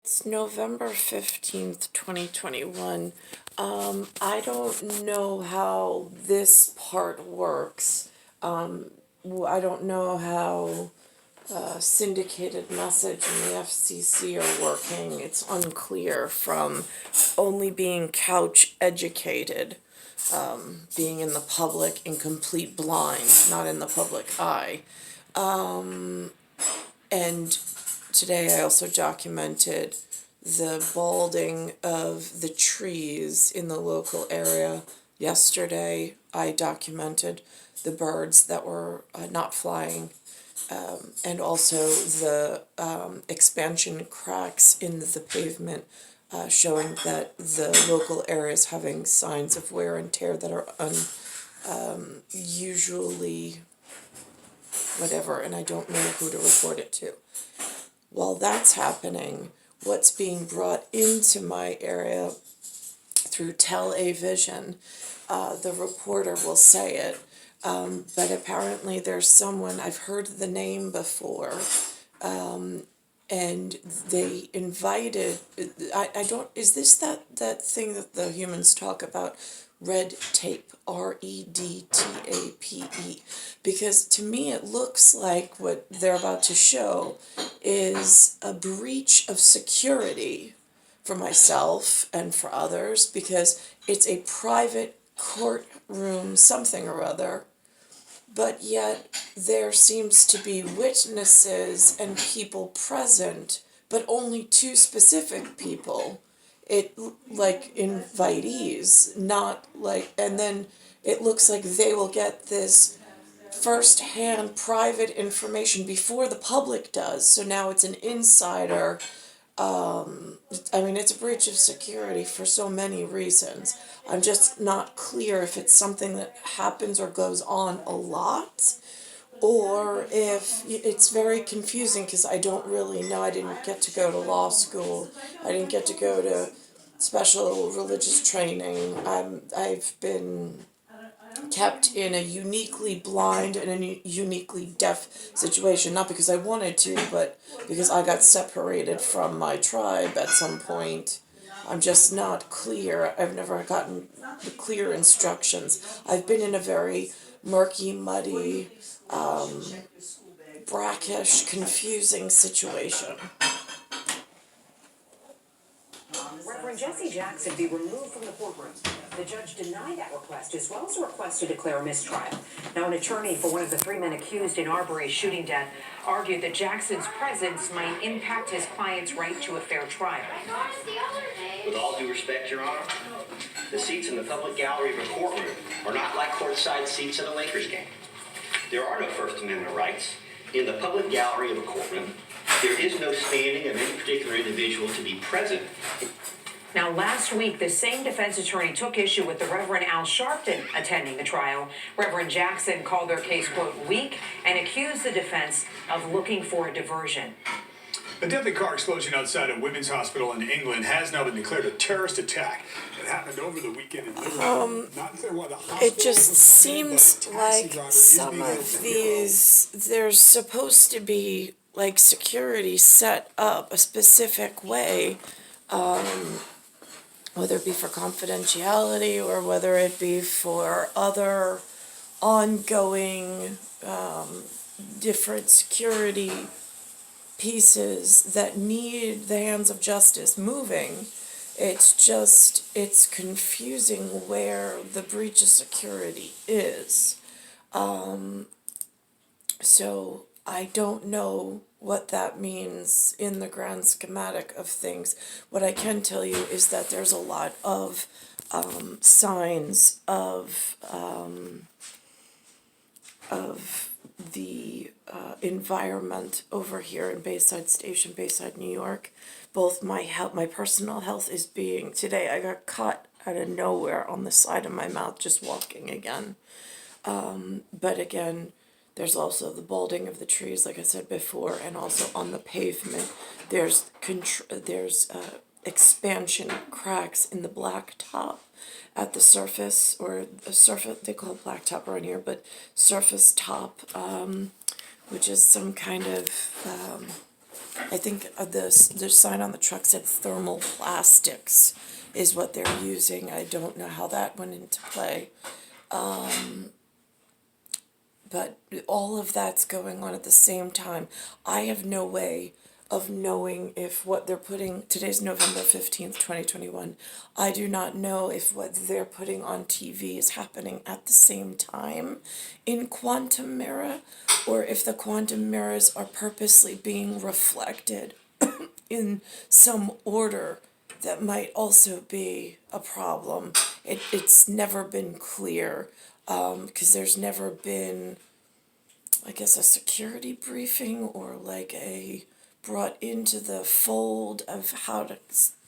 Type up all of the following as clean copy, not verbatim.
It's November 15th, 2021. I don't know how this part works. I don't know how syndicated message and the FCC are working. It's unclear from only being couch educated, being in the public in complete blind, not in the public eye. And today I also documented the balding of the trees in the local area. Yesterday I documented the birds that were not flying, and also the expansion cracks in the pavement, showing that the local area is having signs of wear and tear that are unusually whatever, and I don't know who to report it to. While that's happening, what's being brought into my area through television, the reporter will say it, but apparently there's someone, I've heard the name before, and they invited, I don't, is this that thing that the humans talk about, red tape, REDTAPE? Because to me it looks like what they're about to show is a breach of security for myself and for others, because it's a private courtroom something or other, but yet there seems to be witnesses and people present, but only two specific people. It, like, invitees, not like, and then it looks like they will get this first-hand private information before the public does, so now it's an insider. I mean, it's a breach of security for so many reasons. I'm just not clear if it's something that happens or goes on a lot, or if it's very confusing because I don't really know. I didn't get to go to law school. I didn't get to go to special religious training. I've been kept in a uniquely blind and a uniquely deaf situation, not because I wanted to, but because I got separated from my tribe at some point. I'm just not clear. I've never gotten the clear instructions. I've been in a very murky, muddy, brackish, confusing situation. Reverend Jesse Jackson be removed from the courtroom. The judge denied that request, as well as a request to declare a mistrial. Now, an attorney for one of the three men accused in Arbery's shooting death argued that Jackson's presence might impact his client's right to a fair trial. With all due respect, Your Honor, the seats in the public gallery of a courtroom are not like courtside seats at a Lakers game. There are no First Amendment rights. In the public gallery of a courtroom, there is no standing of any particular individual to be present. Now, last week, the same defense attorney took issue with the Reverend Al Sharpton attending the trial. Reverend Jackson called their case, quote, weak, and accused the defense of looking for a diversion. A deadly car explosion outside a women's hospital in England has now been declared a terrorist attack. It happened over the weekend in Liverpool. Not clear why the hospital. It just seems like some of these, there's supposed to be like security set up a specific way, whether it be for confidentiality or whether it be for other ongoing different security pieces that need the hands of justice moving. It's confusing where the breach of security is. So I don't know what that means in the grand schematic of things. What I can tell you is that there's a lot of signs of the environment over here in Bayside Station, Bayside, New York. Both my personal health is being, today I got caught out of nowhere on the side of my mouth just walking again. But again, there's also the balding of the trees, like I said before, and also on the pavement, there's expansion cracks in the blacktop at the surface, or the surface, they call it blacktop around here, but surface top, which is some kind of I think the sign on the truck said thermoplastics is what they're using. I don't know how that went into play. But all of that's going on at the same time. I have no way of knowing if what they're putting, today's November 15th, 2021. I do not know if what they're putting on TV is happening at the same time in quantum mirror, or if the quantum mirrors are purposely being reflected in some order that might also be a problem. It's never been clear, because there's never been, I guess, a security briefing or like a brought into the fold of how to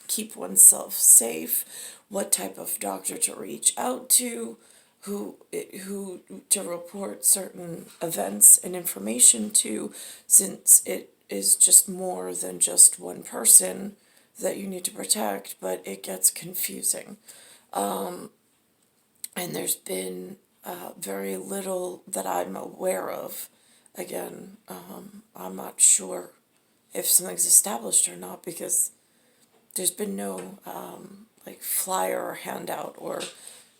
keep oneself safe, what type of doctor to reach out to, who to report certain events and information to, since it is just more than just one person that you need to protect, but it gets confusing. And there's been very little that I'm aware of. Again, I'm not sure if something's established or not, because there's been no like flyer or handout or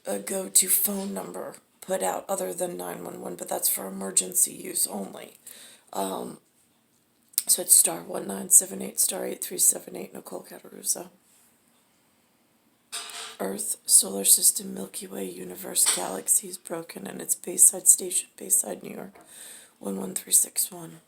a go-to phone number put out other than 911, but that's for emergency use only. So it's star 1978 star 8378 Nicole Cattaruzza. Earth, solar system, Milky Way, universe, galaxies, broken, and its Bayside station, Bayside, New York, 11361.